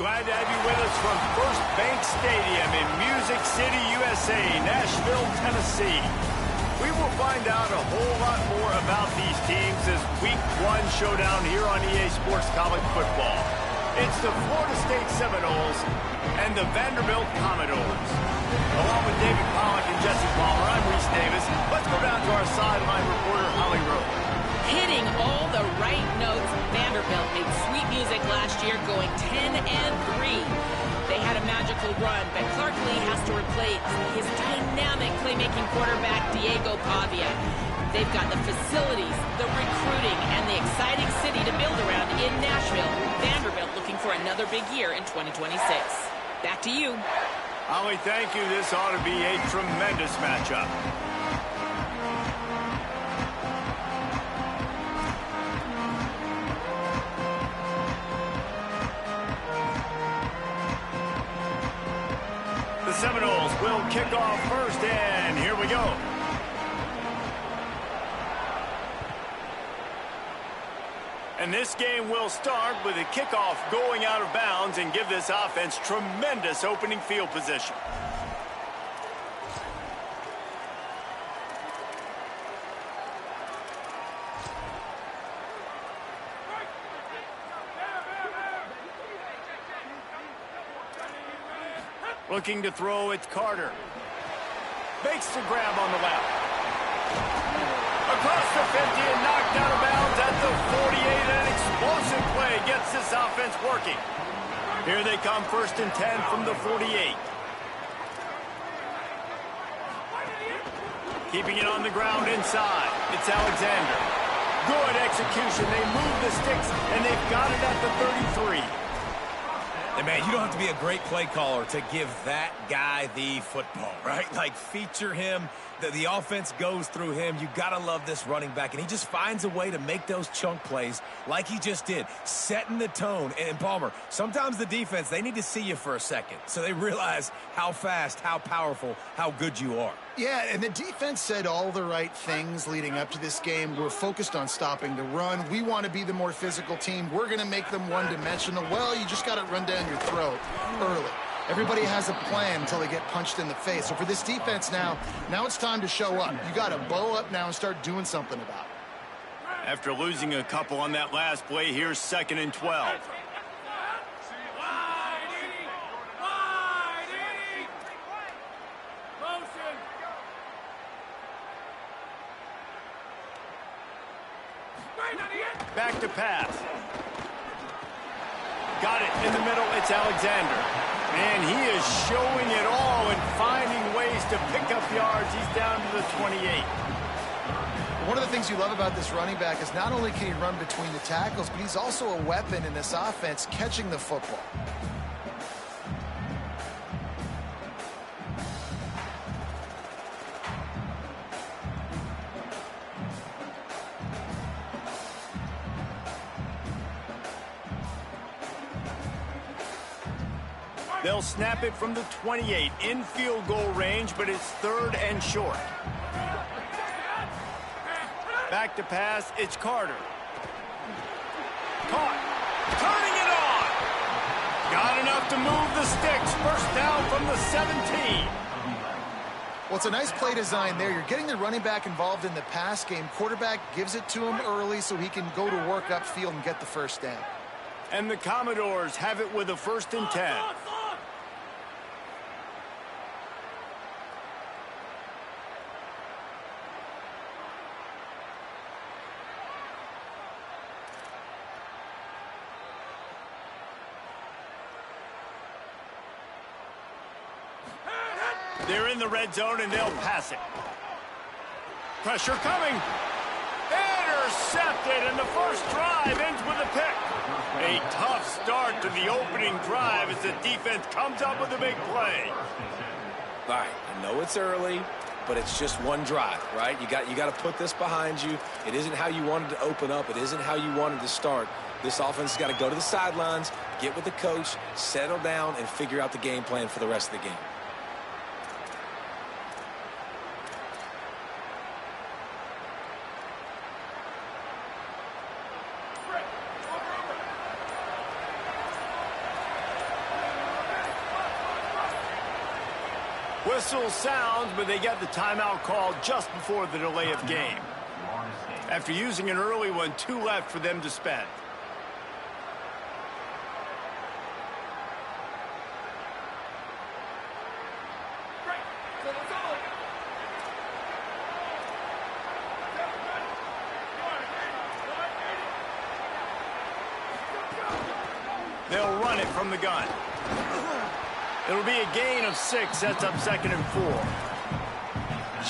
Glad to have you with us from First Bank Stadium in Music City, USA, Nashville, Tennessee. We will find out a whole lot more about these teams as Week 1 showdown here on EA Sports College Football. It's the Florida State Seminoles and the Vanderbilt Commodores. Along with David Pollack and Jesse Palmer, I'm Reese Davis. Let's go down to our sideline reporter, Holly Rowe. Hitting all the right notes, Vanderbilt made sweet music last year, going 10-3. They had a magical run, but Clark Lee has to replace his dynamic playmaking quarterback, Diego Pavia. They've got the facilities, the recruiting, and the exciting city to build around in Nashville. Vanderbilt looking for another big year in 2026. Back to you. Holly, thank you. This ought to be a tremendous matchup. The Seminoles will kick off first, and here we go. And this game will start with a kickoff going out of bounds and give this offense tremendous opening field position. Looking to throw, it's Carter. Makes the grab on the left. Across the 50 and knocked out of bounds at the 48. An explosive play gets this offense working. Here they come, 1st and 10 from the 48. Keeping it on the ground inside. It's Alexander. Good execution. They move the sticks, and they've got it at the 33. And man, you don't have to be a great play caller to give that guy the football, right? Like, feature him. The offense goes through him. You got to love this running back. And he just finds a way to make those chunk plays like he just did, setting the tone. And Palmer, sometimes the defense, they need to see you for a second so they realize how fast, how powerful, how good you are. Yeah, and the defense said all the right things leading up to this game. We're focused on stopping the run. We want to be the more physical team. We're going to make them one-dimensional. Well, you just got to run down your throat early. Everybody has a plan until they get punched in the face. So for this defense now it's time to show up. You got to bow up now and start doing something about it. After losing a couple on that last play, here's 2nd and 12. Back to pass. Got it in the middle. It's Alexander. And he is showing it all and finding ways to pick up yards. He's down to the 28. One of the things you love about this running back is not only can he run between the tackles, but he's also a weapon in this offense catching the football. They'll snap it from the 28 in field goal range, but it's 3rd and short. Back to pass, it's Carter. Caught. Turning it on. Got enough to move the sticks. 1st down from the 17. Well, it's a nice play design there. You're getting the running back involved in the pass game. Quarterback gives it to him early so he can go to work upfield and get the 1st down. And the Commodores have it with a 1st and 10. They're in the red zone, and they'll pass it. Pressure coming. Intercepted, and the first drive ends with a pick. A tough start to the opening drive as the defense comes up with a big play. All right, I know it's early, but it's just one drive, right? You got to put this behind you. It isn't how you wanted to open up. It isn't how you wanted to start. This offense has got to go to the sidelines, get with the coach, settle down, and figure out the game plan for the rest of the game. Whistle sounds, but they get the timeout called just before the delay of game. After using an early one, 2 left for them to spend. They'll run it from the gun. It'll be a gain of 6, sets up 2nd and 4.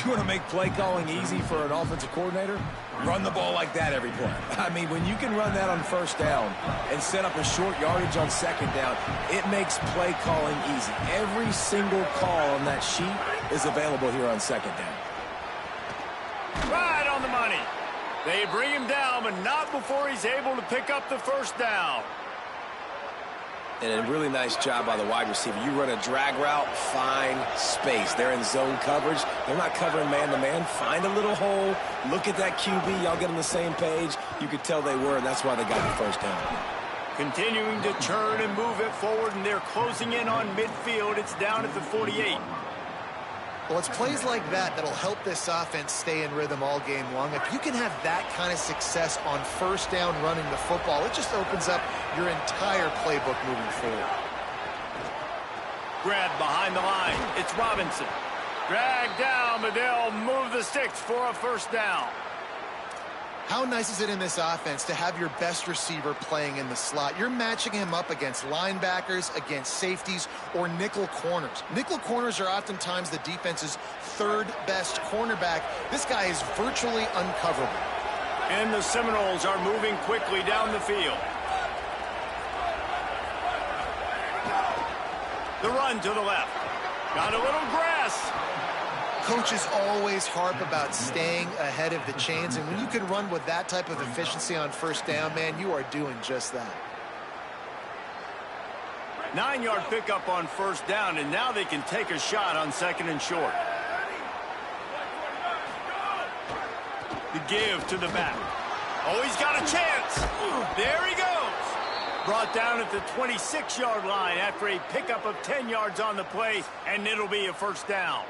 You want to make play calling easy for an offensive coordinator? Run the ball like that every play. I mean, when you can run that on 1st down and set up a short yardage on 2nd down, it makes play calling easy. Every single call on that sheet is available here on 2nd down. Right on the money. They bring him down, but not before he's able to pick up the 1st down. And a really nice job by the wide receiver. You run a drag route, find space. They're in zone coverage. They're not covering man-to-man. Find a little hole. Look at that QB. Y'all get on the same page. You could tell they were, and that's why they got the 1st down. Continuing to turn and move it forward, and they're closing in on midfield. It's down at the 48. Well, it's plays like that that'll help this offense stay in rhythm all game long. If you can have that kind of success on 1st down running the football, it just opens up your entire playbook moving forward. Grabbed behind the line. It's Robinson. Dragged down, but they'll move the sticks for a 1st down. How nice is it in this offense to have your best receiver playing in the slot? You're matching him up against linebackers, against safeties, or nickel corners. Nickel corners are oftentimes the defense's 3rd best cornerback. This guy is virtually uncoverable. And the Seminoles are moving quickly down the field. The run to the left. Got a little grass. Coaches always harp about staying ahead of the chains, and when you can run with that type of efficiency on 1st down, man, you are doing just that. 9-yard pickup on 1st down, and now they can take a shot on 2nd and short. The give to the back. Oh, he's got a chance. There he goes. Brought down at the 26-yard line after a pickup of 10 yards on the play, and it'll be a 1st down.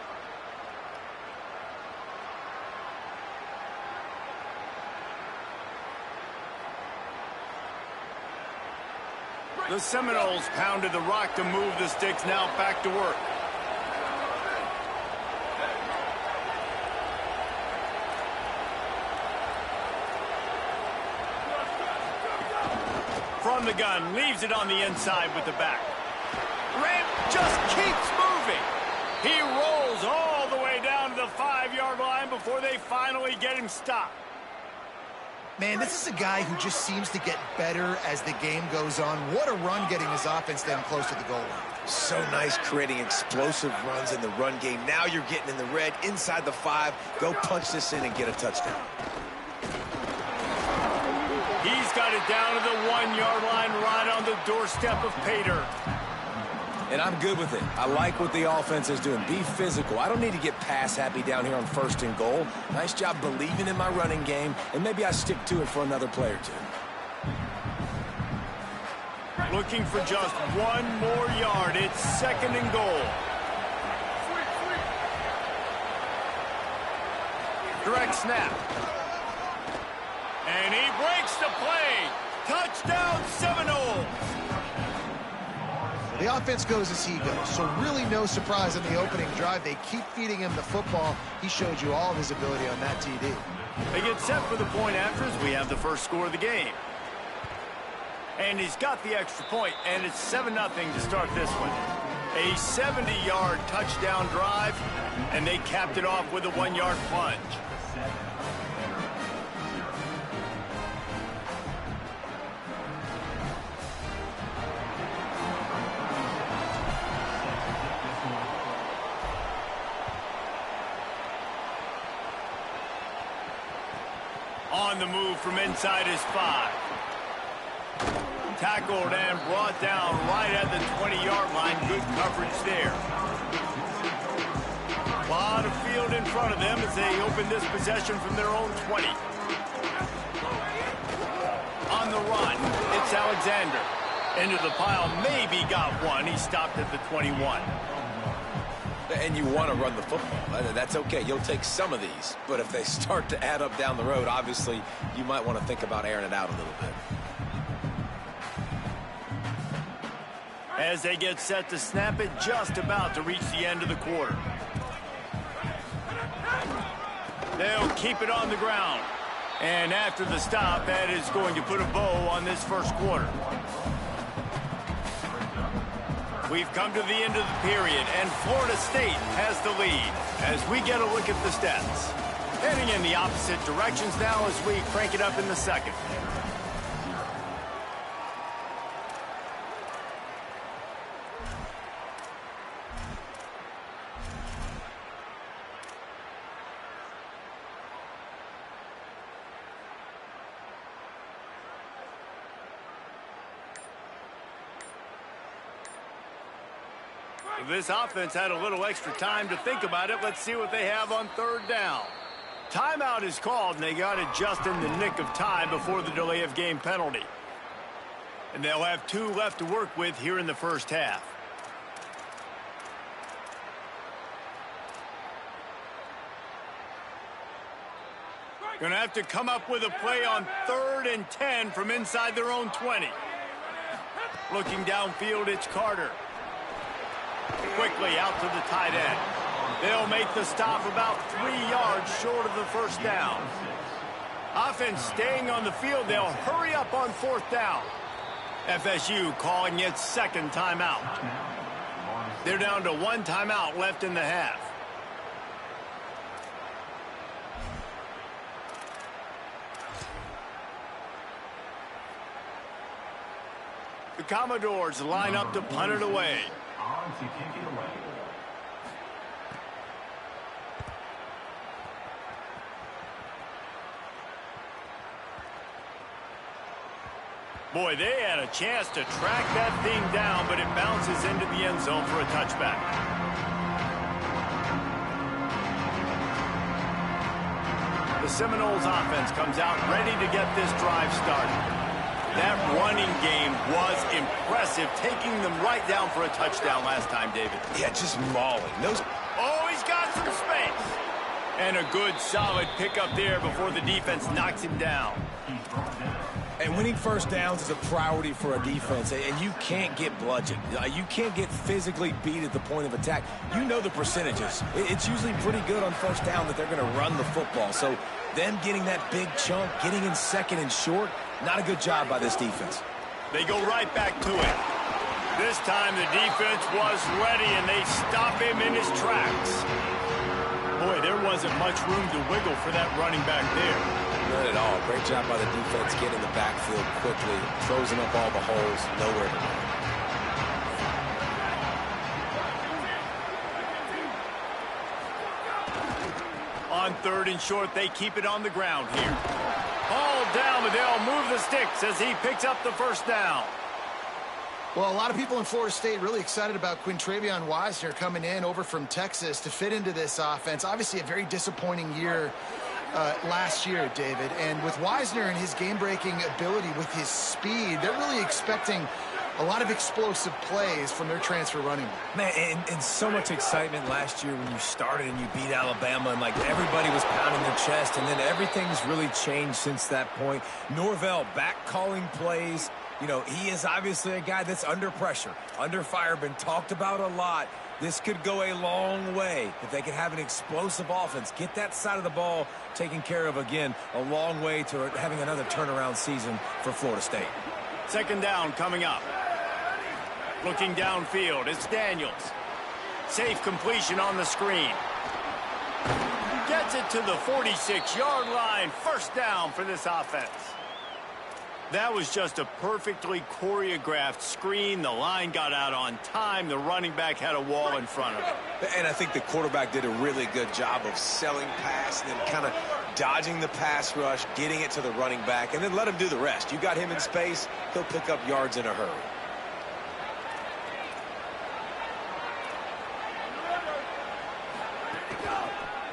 The Seminoles pounded the rock to move the sticks, now back to work. From the gun, leaves it on the inside with the back. Ramp just keeps moving. He rolls all the way down to the 5-yard line before they finally get him stopped. Man, this is a guy who just seems to get better as the game goes on. What a run getting his offense down close to the goal line. So nice creating explosive runs in the run game. Now you're getting in the red, inside the 5. Go punch this in and get a touchdown. He's got it down to the 1-yard line right on the doorstep of Pater. And I'm good with it. I like what the offense is doing. Be physical. I don't need to get pass happy down here on 1st and goal. Nice job believing in my running game, and maybe I stick to it for another play or 2. Looking for just 1 more yard. It's 2nd and goal. Direct snap. And he breaks the play. Touchdown Seminoles. The offense goes as he goes, so really no surprise in the opening drive. They keep feeding him the football. He showed you all of his ability on that TD. They get set for the point after as we have the first score of the game. And he's got the extra point, and it's 7-0 to start this one. A 70-yard touchdown drive, and they capped it off with a 1-yard plunge. On the move from inside his 5. Tackled and brought down right at the 20-yard line. Good coverage there. A lot of field in front of them as they open this possession from their own 20. On the run, it's Alexander. Into the pile, maybe got one. He stopped at the 21. And you want to run the football. That's okay. You'll take some of these. But if they start to add up down the road, obviously, you might want to think about airing it out a little bit. As they get set to snap it, just about to reach the end of the quarter. They'll keep it on the ground. And after the stop, that is going to put a bow on this first quarter. We've come to the end of the period, and Florida State has the lead as we get a look at the stats. Heading in the opposite directions now as we crank it up in the second. This offense had a little extra time to think about it. Let's see what they have on third down. Timeout is called, and they got it just in the nick of time before the delay of game penalty. And they'll have 2 left to work with here in the first half. Gonna have to come up with a play on 3rd and 10 from inside their own 20. Looking downfield, it's Carter. Quickly out to the tight end. They'll make the stop about 3 yards short of the first down. Offense staying on the field. They'll hurry up on 4th down. FSU calling its second timeout. They're down to 1 timeout left in the half. The Commodores line up to punt it away. To kick it away. Boy, they had a chance to track that thing down, but it bounces into the end zone for a touchback. The Seminoles offense comes out ready to get this drive started. That running game was impressive, taking them right down for a touchdown last time, David. Yeah, just mauling. Oh, he's got some space. And a good, solid pickup there before the defense knocks him down. And winning first downs is a priority for a defense, and you can't get bludgeoned. You can't get physically beat at the point of attack. You know the percentages. It's usually pretty good on first down that they're going to run the football. So them getting that big chunk, getting in second and short, not a good job by this defense. They go right back to it. This time the defense was ready, and they stop him in his tracks. Boy, there wasn't much room to wiggle for that running back there. Not at all. Great job by the defense getting the backfield quickly, closing up all the holes, nowhere to go. On 3rd and short, they keep it on the ground here. Ball down, but they'll move the sticks as he picks up the first down. Well, a lot of people in Florida State really excited about Quintravion Wisner coming in over from Texas to fit into this offense. Obviously, a very disappointing year last year, David. And with Wisner and his game-breaking ability with his speed, they're really expecting a lot of explosive plays from their transfer running back. Man, and so much excitement last year when you started and you beat Alabama, and like everybody was pounding their chest, and then everything's really changed since that point. Norvell back calling plays. You know, he is obviously a guy that's under pressure, under fire, been talked about a lot. This could go a long way if they could have an explosive offense. Get that side of the ball taken care of again, a long way to having another turnaround season for Florida State. Second down coming up. Looking downfield, it's Daniels. Safe completion on the screen. Gets it to the 46-yard line. First down for this offense. That was just a perfectly choreographed screen. The line got out on time. The running back had a wall in front of him. And I think the quarterback did a really good job of selling pass and then kind of dodging the pass rush, getting it to the running back, and then let him do the rest. You got him in space, he'll pick up yards in a hurry.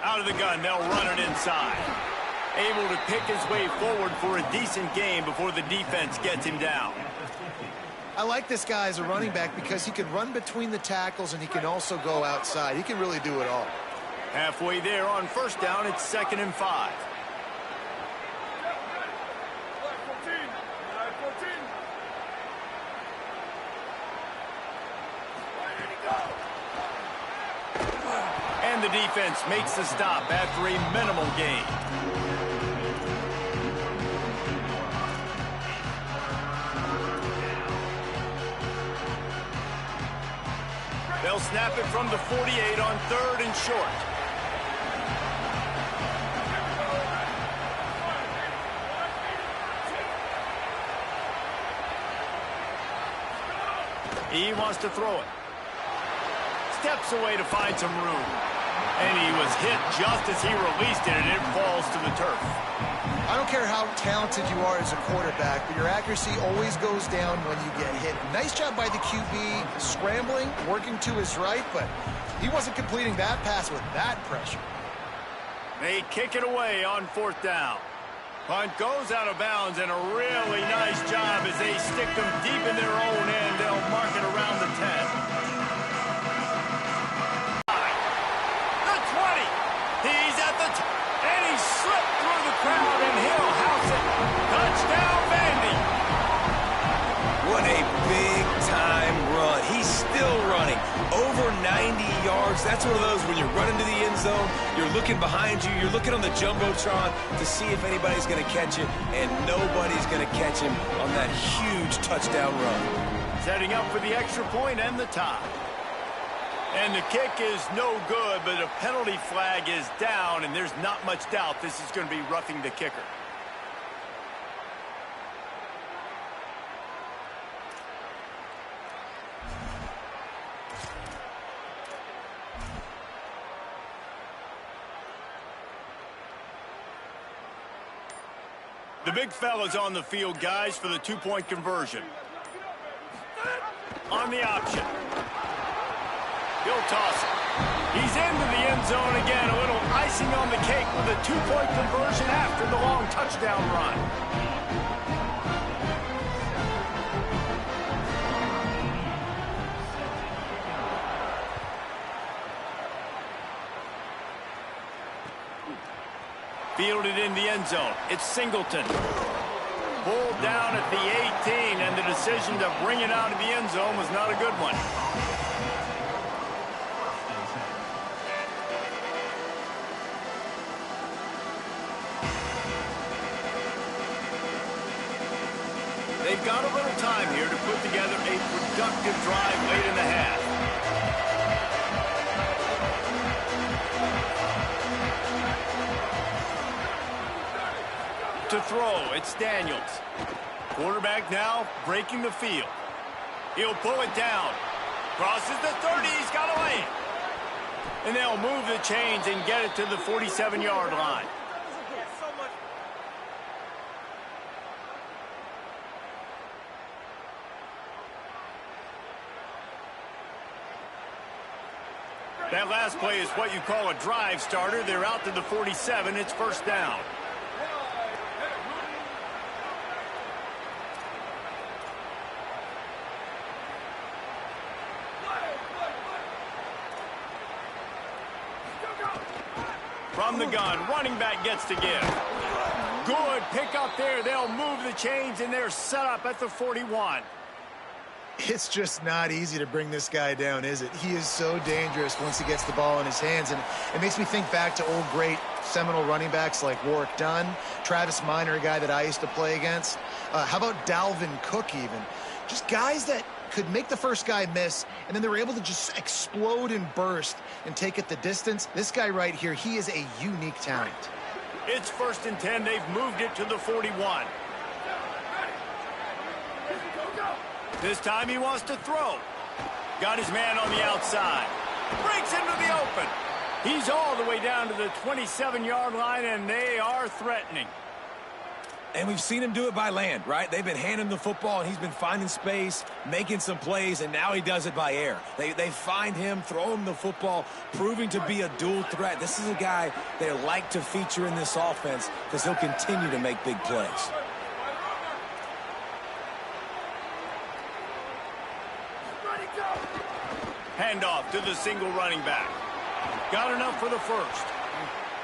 Out of the gun, they'll run it inside. Able to pick his way forward for a decent game before the defense gets him down. I like this guy as a running back because he can run between the tackles and he can also go outside. He can really do it all. Halfway there on first down, it's 2nd and 5. And the defense makes the stop after a minimal gain. They'll snap it from the 48 on 3rd and short. He wants to throw it. Steps away to find some room. And he was hit just as he released it, and it falls to the turf. I don't care how talented you are as a quarterback, but your accuracy always goes down when you get hit. Nice job by the QB scrambling, working to his right, but he wasn't completing that pass with that pressure. They kick it away on 4th down. Punt goes out of bounds, and a really nice job as they stick them deep in their own end. They'll mark it around the 10. The 20. He's at the and he slipped through the crowd, and he'll house it. Touchdown, Vandy. What a big-time run. He's still running. Over 90 yards. That's one of those when you're running to the end zone, you're looking behind you, you're looking on the Jumbotron to see if anybody's going to catch it, and nobody's going to catch him on that huge touchdown run. Setting up for the extra point and the tie. And the kick is no good, but a penalty flag is down, and there's not much doubt this is going to be roughing the kicker. The big fella's on the field, guys, for the two-point conversion. On the option. He'll toss it. He's into the end zone again. A little icing on the cake with a two-point conversion after the long touchdown run. Fielded in the end zone. It's Singleton. Pulled down at the 18, and the decision to bring it out of the end zone was not a good one. They've got a little time here to put together a productive drive late in the half. To throw, it's Daniels. Quarterback now breaking the field. He'll pull it down. Crosses the 30, he's got a lane. And they'll move the chains and get it to the 47-yard line. That last play is what you call a drive starter. They're out to the 47. It's first down. From the gun, running back gets to give. Good pick up there. They'll move the chains, and they're set up at the 41. It's just not easy to bring this guy down, is it? He is so dangerous once he gets the ball in his hands, and it makes me think back to old great Seminole running backs like Warwick Dunn, Travis Minor, a guy that I used to play against. How about Dalvin Cook even? Just guys that could make the first guy miss, and then they were able to just explode and burst and take it the distance. This guy right here, he is a unique talent. It's 1st and 10. They've moved it to the 41. This time he wants to throw. Got his man on the outside. Breaks into the open. He's all the way down to the 27-yard line, and they are threatening. And we've seen him do it by land, right? They've been handing the football, and he's been finding space, making some plays, and now he does it by air. They find him, throw him the football, proving to be a dual threat. This is a guy they like to feature in this offense because he'll continue to make big plays. handoff to the single running back. Got enough for the first.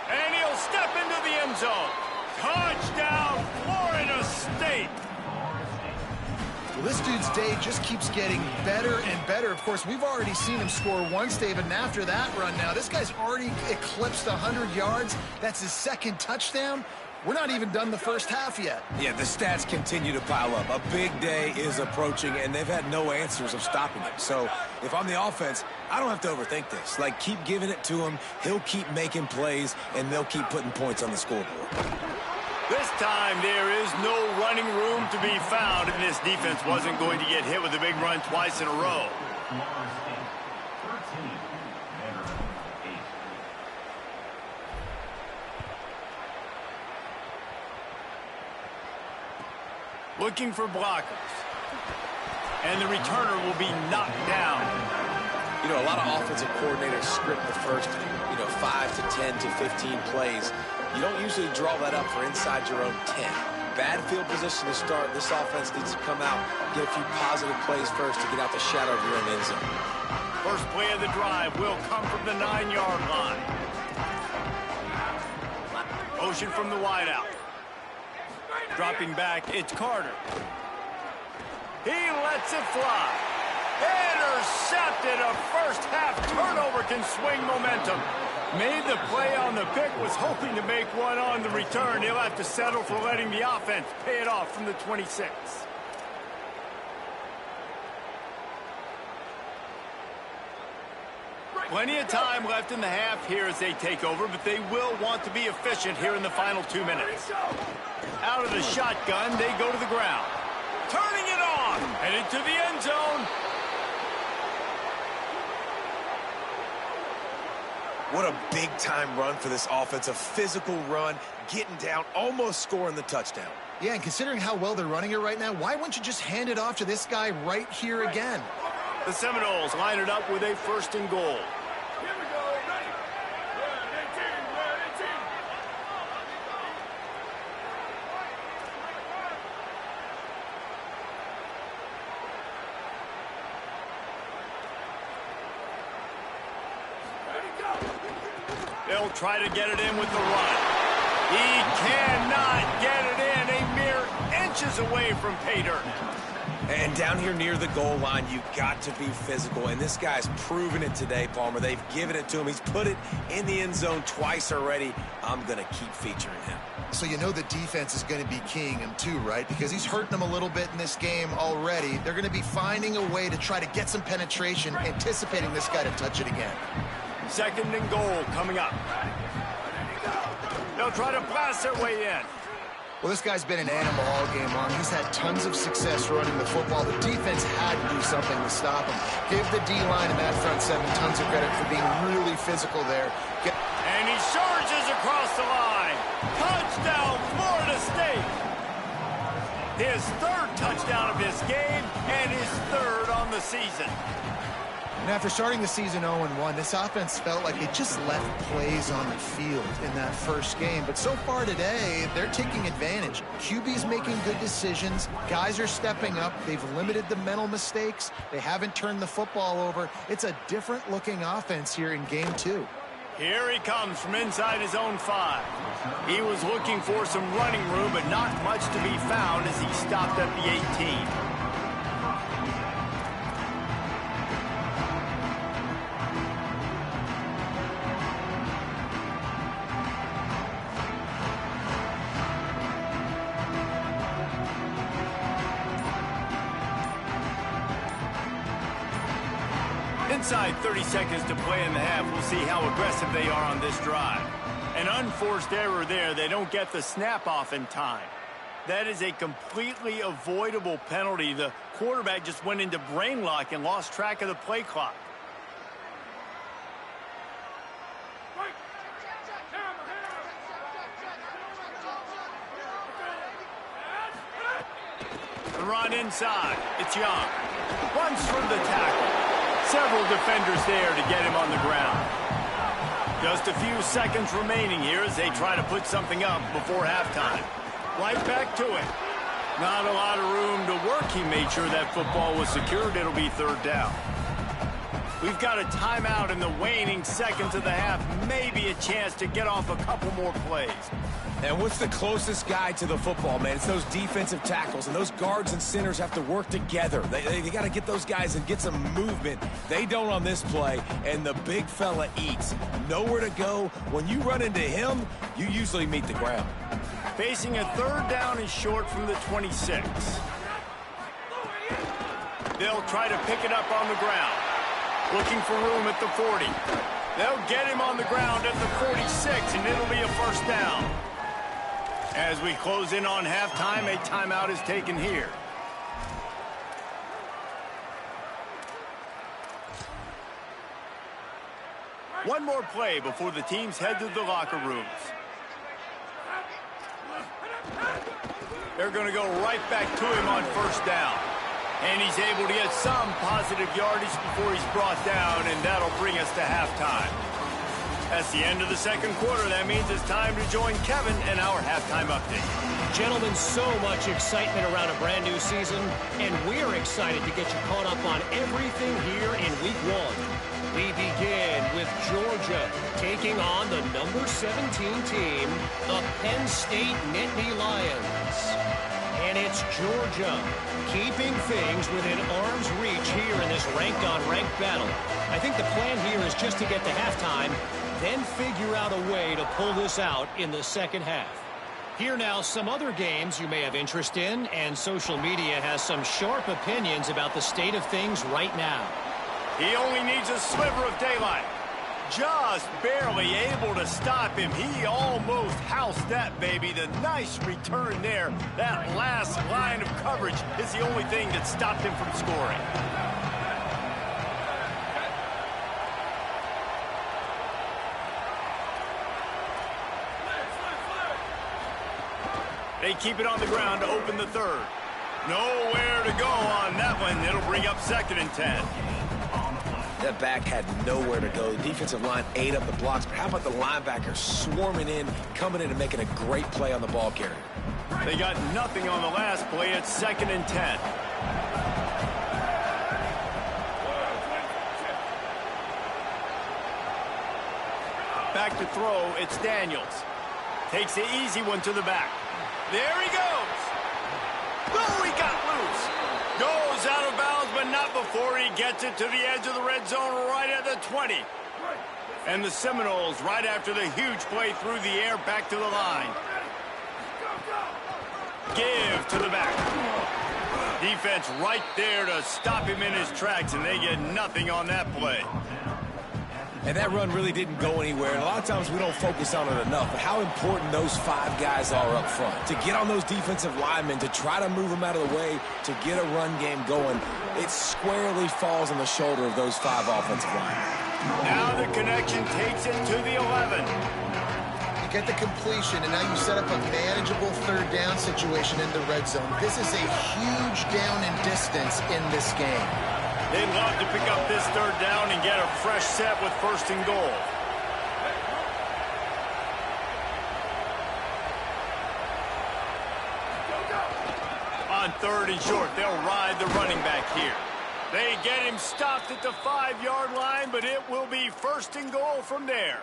And he'll step into the end zone. Touchdown, Florida State. Well, this dude's day just keeps getting better and better. Of course, we've already seen him score once, David, and after that run now, this guy's already eclipsed 100 yards. That's his second touchdown. We're not even done the first half yet. Yeah, the stats continue to pile up. A big day is approaching, and they've had no answers of stopping him. So if I'm the offense, I don't have to overthink this. Like, keep giving it to him. He'll keep making plays, and they'll keep putting points on the scoreboard. This time, there is no running room to be found, and this defense wasn't going to get hit with a big run twice in a row. Looking for blockers. And the returner will be knocked down. You know, a lot of offensive coordinators script the first, 5 to 10 to 15 plays. You don't usually draw that up for inside your own 10. Bad field position to start. This offense needs to come out, get a few positive plays first to get out the shadow of your own end zone. First play of the drive will come from the 9-yard line. Motion from the wideout. Dropping back, it's Carter. He lets it fly. Intercepted. A first-half turnover can swing momentum. Made the play on the pick, was hoping to make one on the return. He'll have to settle for letting the offense pay it off from the 26. Plenty of time left in the half here as they take over, but they will want to be efficient here in the final 2 minutes. Out of the shotgun, they go to the ground. Turning it on, headed to the end zone. What a big-time run for this offense. A physical run, getting down, almost scoring the touchdown. Yeah, and considering how well they're running it right now, why wouldn't you just hand it off to this guy right here again? The Seminoles line it up with a 1st and goal. They'll try to get it in with the run. He cannot get it in. A mere inches away from pay dirt. And down here near the goal line, you've got to be physical. And this guy's proven it today, Palmer. They've given it to him. He's put it in the end zone twice already. I'm going to keep featuring him. So you know the defense is going to be keying him too, right? Because he's hurting them a little bit in this game already. They're going to be finding a way to try to get some penetration, anticipating this guy to touch it again. 2nd and goal coming up. They'll try to blast their way in. Well, this guy's been an animal all game long. He's had tons of success running the football. The defense had to do something to stop him. Give the D-line and that front 7 tons of credit for being really physical there. And he surges across the line. Touchdown, Florida State. His 3rd touchdown of this game and his 3rd on the season. And after starting the season 0-1, this offense felt like they just left plays on the field in that first game. But so far today, they're taking advantage. QB's making good decisions. Guys are stepping up. They've limited the mental mistakes. They haven't turned the football over. It's a different-looking offense here in Game 2. Here he comes from inside his own 5. He was looking for some running room, but not much to be found as he stopped at the 18. Inside 30 seconds to play in the half. We'll see how aggressive they are on this drive. An unforced error there. They don't get the snap off in time. That is a completely avoidable penalty. The quarterback just went into brain lock and lost track of the play clock. The run inside. It's Young. Runs through the tackle. Several defenders there to get him on the ground. Just a few seconds remaining here as they try to put something up before halftime. Right back to it. Not a lot of room to work. He made sure that football was secured. It'll be 3rd down. We've got a timeout in the waning seconds of the half. Maybe a chance to get off a couple more plays. And what's the closest guy to the football, man? It's those defensive tackles, and those guards and centers have to work together. They got to get those guys and get some movement. They don't on this play, and the big fella eats. Nowhere to go. When you run into him, you usually meet the ground. Facing a third down and short from the 26. They'll try to pick it up on the ground. Looking for room at the 40. They'll get him on the ground at the 46, and it'll be a first down. As we close in on halftime, a timeout is taken here. One more play before the teams head to the locker rooms. They're going to go right back to him on first down. And he's able to get some positive yardage before he's brought down, and that'll bring us to halftime. That's the end of the second quarter. That means it's time to join Kevin in our halftime update. Gentlemen, so much excitement around a brand new season, and we're excited to get you caught up on everything here in Week 1. We begin with Georgia taking on the number 17 team, the Penn State Nittany Lions. And it's Georgia keeping things within arm's reach here in this ranked-on-ranked battle. I think the plan here is just to get to halftime, then figure out a way to pull this out in the second half. Here now, some other games you may have interest in, and social media has some sharp opinions about the state of things right now. He only needs a sliver of daylight. Just barely able to stop him. He almost housed that baby. The nice return there. That last line of coverage is the only thing that stopped him from scoring. They keep it on the ground to open the third. Nowhere to go on that one. It'll bring up 2nd and 10. That back had nowhere to go. The defensive line ate up the blocks, but how about the linebackers swarming in, coming in and making a great play on the ball carrier? They got nothing on the last play. It's 2nd and 10. Back to throw, it's Daniels. Takes the easy one to the back. There he goes. Oh, he got loose. Goes out of bounds, but not before he gets it to the edge of the red zone right at the 20. And the Seminoles, right after the huge play through the air, back to the line. Give to the back. Defense right there to stop him in his tracks, and they get nothing on that play. And that run really didn't go anywhere. And a lot of times we don't focus on it enough, but how important those 5 guys are up front. To get on those defensive linemen, to try to move them out of the way, to get a run game going, it squarely falls on the shoulder of those 5 offensive linemen. Now the connection takes it to the 11. You get the completion, and now you set up a manageable third down situation in the red zone. This is a huge down in distance in this game. They'd love to pick up this third down and get a fresh set with 1st and goal. On 3rd and short, they'll ride the running back here. They get him stopped at the 5-yard line, but it will be 1st and goal from there.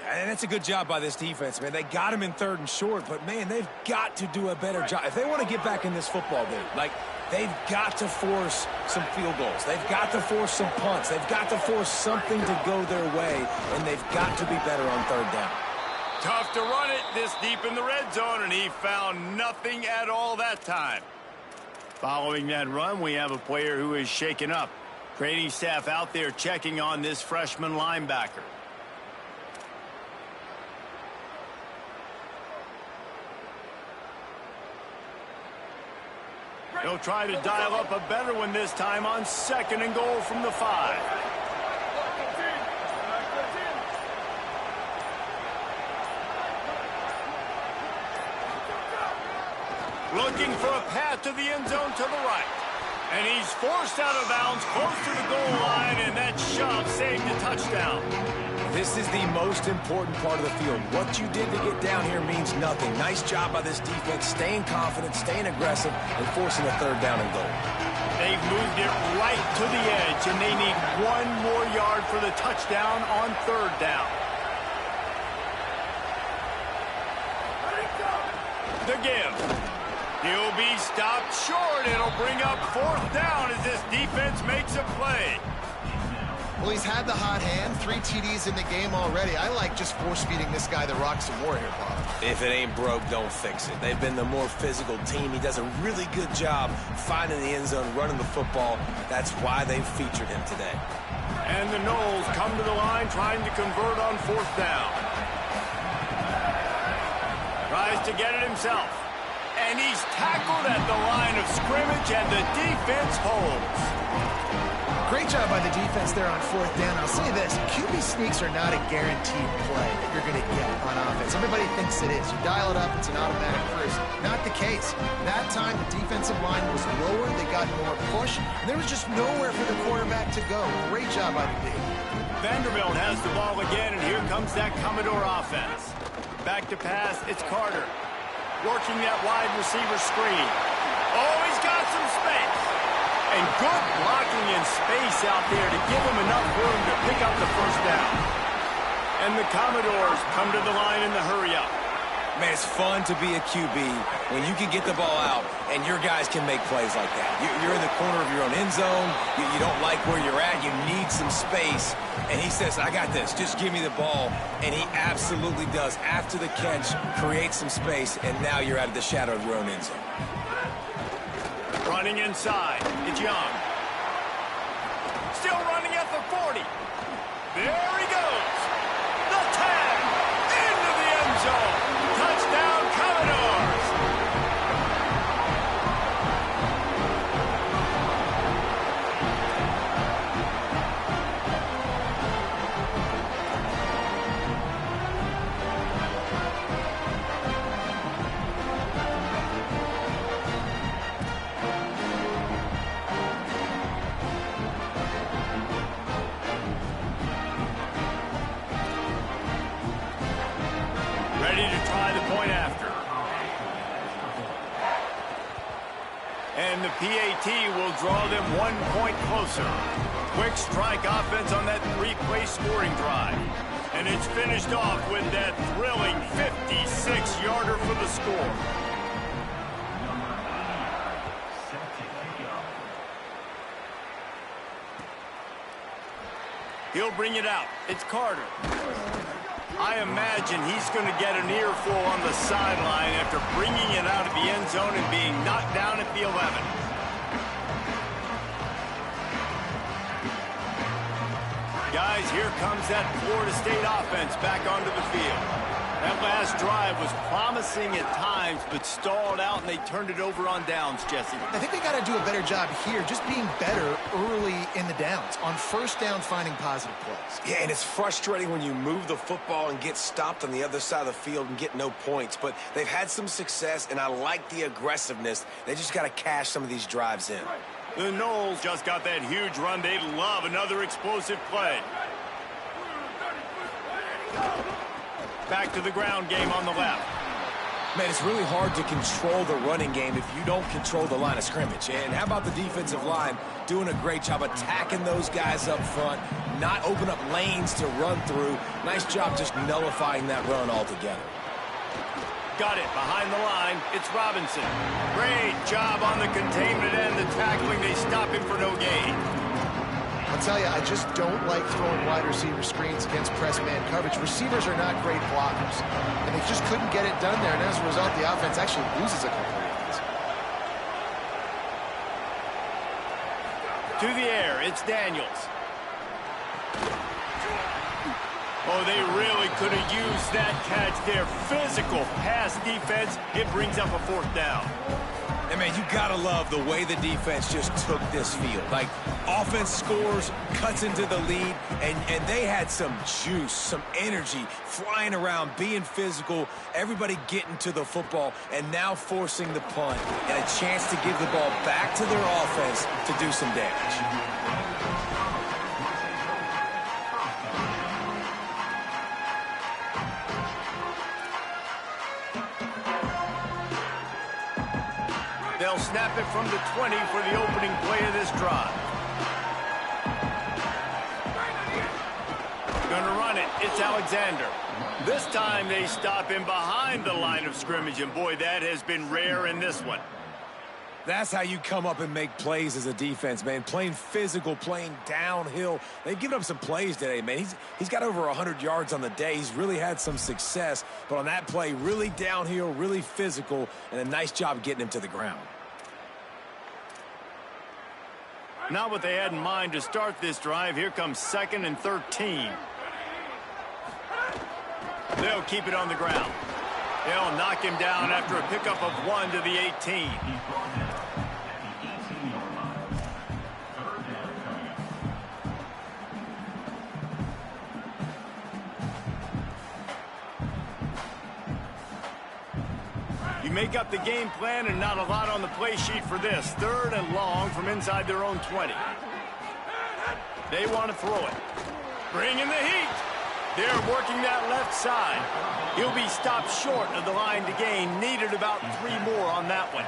Yeah, and that's a good job by this defense, man. They got him in 3rd and short, but, man, they've got to do a better job. If they want to get back in this football game, they've got to force some field goals. They've got to force some punts. They've got to force something to go their way, and they've got to be better on 3rd down. Tough to run it this deep in the red zone, and he found nothing at all that time. Following that run, we have a player who is shaken up. Training staff out there checking on this freshman linebacker. They'll try to dial up a better one this time on 2nd and goal from the 5. Looking for a path to the end zone to the right. And he's forced out of bounds close to the goal line, and that shove saved a touchdown. This is the most important part of the field. What you did to get down here means nothing. Nice job by this defense, staying confident, staying aggressive, and forcing a 3rd down and goal. They've moved it right to the edge, and they need 1 more yard for the touchdown on 3rd down. The give. He'll be stopped short. It'll bring up 4th down as this defense makes a play. Well, he's had the hot hand, 3 TDs in the game already. I like just force-feeding this guy the rock some more here, Bob. If it ain't broke, don't fix it. They've been the more physical team. He does a really good job finding the end zone, running the football. That's why they've featured him today. And the Noles come to the line trying to convert on 4th down. Tries to get it himself. And he's tackled at the line of scrimmage, and the defense holds. Great job by the defense there on 4th down. I'll say this, QB sneaks are not a guaranteed play that you're going to get on offense. Everybody thinks it is. You dial it up, it's an automatic first. Not the case. That time, the defensive line was lower. They got more push. And there was just nowhere for the quarterback to go. Great job by the D. Vanderbilt has the ball again, and here comes that Commodore offense. Back to pass, it's Carter. Working that wide receiver screen. Oh, he's got some space. And good blocking in space out there to give him enough room to pick up the 1st down. And the Commodores come to the line in the hurry-up. Man, it's fun to be a QB when you can get the ball out and your guys can make plays like that. You're in the corner of your own end zone. You don't like where you're at. You need some space. And he says, I got this. Just give me the ball. And he absolutely does. After the catch, create some space, and now you're out of the shadow of your own end zone. Running inside, it's Young. Still running at the 40. There he goes. The 10. Into the end zone. Touchdown, Commodores. Ready to try the point after. And the PAT will draw them 1 point closer. Quick strike offense on that 3-play scoring drive. And it's finished off with that thrilling 56-yarder for the score. He'll bring it out. It's Carter. I imagine he's going to get an earful on the sideline after bringing it out of the end zone and being knocked down at the 11. Guys, here comes that Florida State offense back onto the field. That last drive was promising at times, but stalled out, and they turned it over on downs, Jesse. I think they got to do a better job here, just being better early in the downs. On 1st down, finding positive plays. Yeah, and it's frustrating when you move the football and get stopped on the other side of the field and get no points. But they've had some success, and I like the aggressiveness. They just got to cash some of these drives in. The Noles just got that huge run. They love another explosive play. Back to the ground game on the left. Man, it's really hard to control the running game if you don't control the line of scrimmage. And how about the defensive line doing a great job attacking those guys up front, not open up lanes to run through. Nice job just nullifying that run altogether. Got it behind the line. It's Robinson. Great job on the containment and the tackling. They stop him for no gain. I'll tell you, I just don't like throwing wide receiver screens against press man coverage. Receivers are not great blockers, and they just couldn't get it done there, and as a result, the offense actually loses a couple of yards. To the air, it's Daniels. Oh, they really could have used that catch there. Physical pass defense. It brings up a 4th down. And, man, you got to love the way the defense just took this field. Like, offense scores, cuts into the lead, and they had some juice, some energy, flying around, being physical, everybody getting to the football, and now forcing the punt and a chance to give the ball back to their offense to do some damage. They'll snap it from the 20 for the opening play of this drive. Gonna run it. It's Alexander. This time they stop him behind the line of scrimmage, and boy, that has been rare in this one. That's how you come up and make plays as a defense, man. Playing physical, playing downhill. They've given up some plays today, man. He's got over 100 yards on the day. He's really had some success. But on that play, really downhill, really physical, and a nice job getting him to the ground. Not what they had in mind to start this drive. Here comes 2nd and 13. They'll keep it on the ground. They'll knock him down after a pickup of 1 to the 18. You make up the game plan and not a lot on the play sheet for this. 3rd and long from inside their own 20. They want to throw it. Bring in the heat. They're working that left side. He'll be stopped short of the line to gain. Needed about 3 more on that one.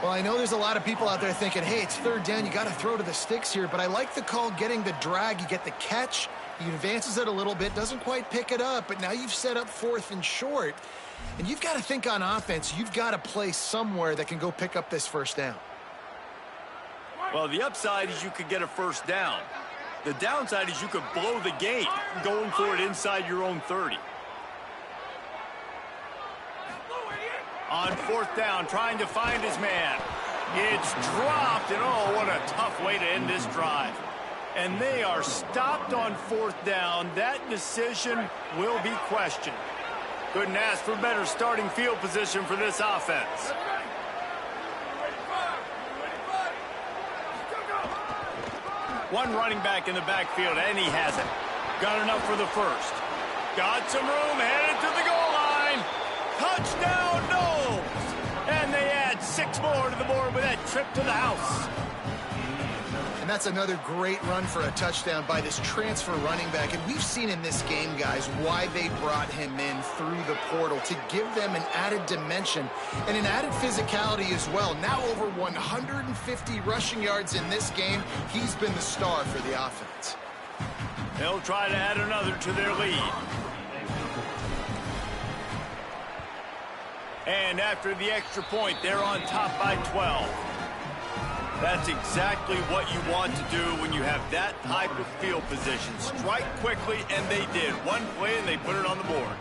Well, I know there's a lot of people out there thinking, hey, it's 3rd down. You got to throw to the sticks here. But I like the call getting the drag. You get the catch. He advances it a little bit. Doesn't quite pick it up. But now you've set up 4th and short. And you've got to think on offense. You've got to play somewhere that can go pick up this 1st down. Well, the upside is you could get a 1st down. The downside is you could blow the game going for it inside your own 30. On 4th down, trying to find his man. It's dropped, and oh, what a tough way to end this drive. And they are stopped on 4th down. That decision will be questioned. Couldn't ask for better starting field position for this offense. One running back in the backfield, and he has it. Got enough for the 1st. Got some room, headed to the goal line. Touchdown, Noles! And they add 6 more to the board with that trip to the house. And that's another great run for a touchdown by this transfer running back. And we've seen in this game, guys, why they brought him in through the portal, to give them an added dimension and an added physicality as well. Now over 150 rushing yards in this game. He's been the star for the offense. They'll try to add another to their lead. And after the extra point, they're on top by 12. That's exactly what you want to do when you have that type of field position. Strike quickly, and they did. One play, and they put it on the board.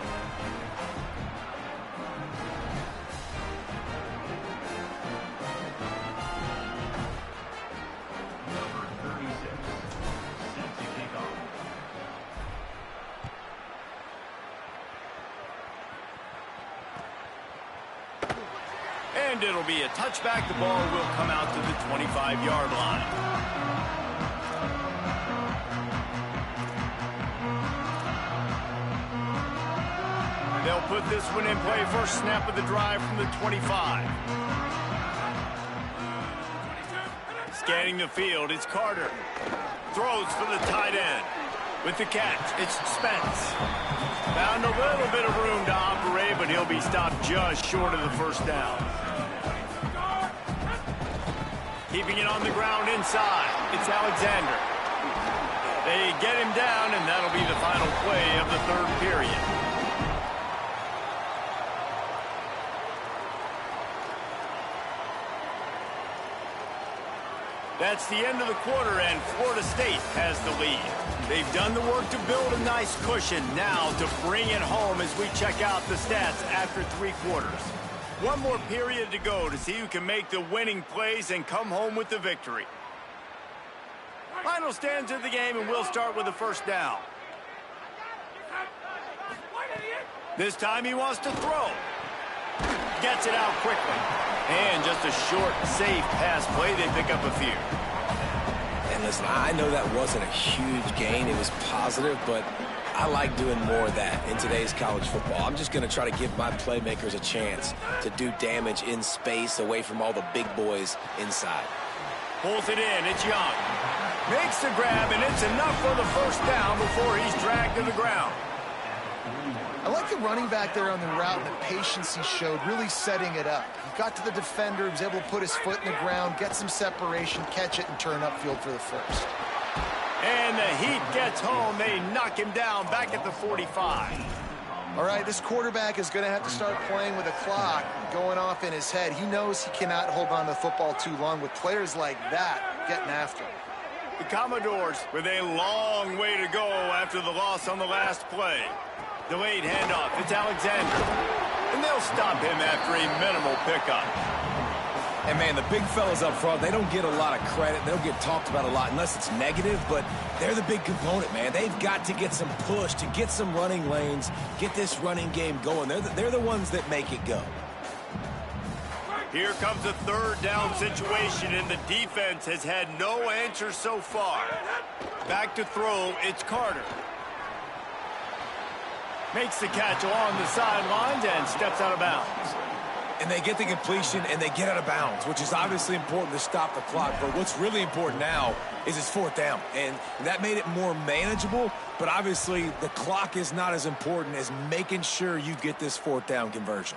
And it'll be a touchback. The ball will come out to the 25-yard line. They'll put this one in play. First snap of the drive from the 25. Scanning the field, it's Carter. Throws for the tight end. With the catch, it's Spence. Found a little bit of room to operate, but he'll be stopped just short of the 1st down. Keeping it on the ground inside, it's Alexander. They get him down, and that'll be the final play of the 3rd period. That's the end of the quarter, and Florida State has the lead. They've done the work to build a nice cushion. Now to bring it home as we check out the stats after 3 quarters. One more period to go to see who can make the winning plays and come home with the victory. Final stanza of the game, and we'll start with the 1st down. This time he wants to throw. Gets it out quickly. And just a short, safe pass play. They pick up a few. And listen, I know that wasn't a huge gain. It was positive, but I like doing more of that in today's college football. I'm just going to try to give my playmakers a chance to do damage in space away from all the big boys inside. Pulls it in. It's Young. Makes the grab, and it's enough for the 1st down before he's dragged to the ground. I like like the running back there on the route and the patience he showed, really setting it up. He got to the defender, was able to put his foot in the ground, get some separation, catch it, and turn upfield for the first. And the Heat gets home. They knock him down back at the 45. All right, this quarterback is going to have to start playing with a clock going off in his head. He knows he cannot hold on to the football too long with players like that getting after him. The Commodores with a long way to go after the loss on the last play. Delayed handoff. It's Alexander. And they'll stop him after a minimal pickup. And, man, the big fellas up front, they don't get a lot of credit. They'll get talked about a lot unless it's negative, but they're the big component, man. They've got to get some push, to get some running lanes, get this running game going. They're the ones that make it go. Here comes a third down situation, and the defense has had no answer so far. Back to throw, it's Carter. Makes the catch along the sidelines and steps out of bounds. And they get the completion and they get out of bounds, which is obviously important to stop the clock. But what's really important now is it's fourth down. And that made it more manageable. But obviously the clock is not as important as making sure you get this fourth down conversion.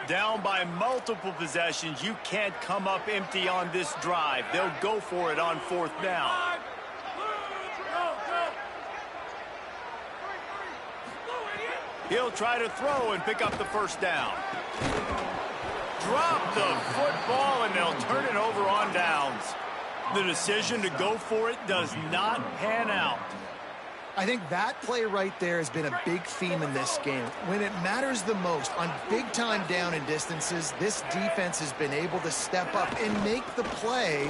Down by multiple possessions, you can't come up empty on this drive. They'll go for it on fourth down. He'll try to throw and pick up the first down. Drop the football, and they'll turn it over on downs. The decision to go for it does not pan out. I think that play right there has been a big theme in this game. When it matters the most, on big-time down and distances, this defense has been able to step up and make the play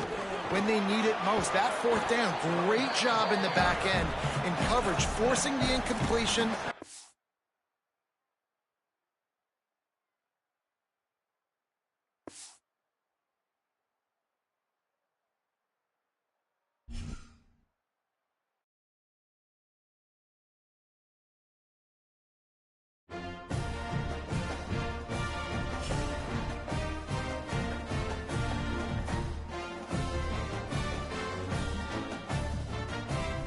when they need it most. That fourth down, great job in the back end in coverage, forcing the incompletion,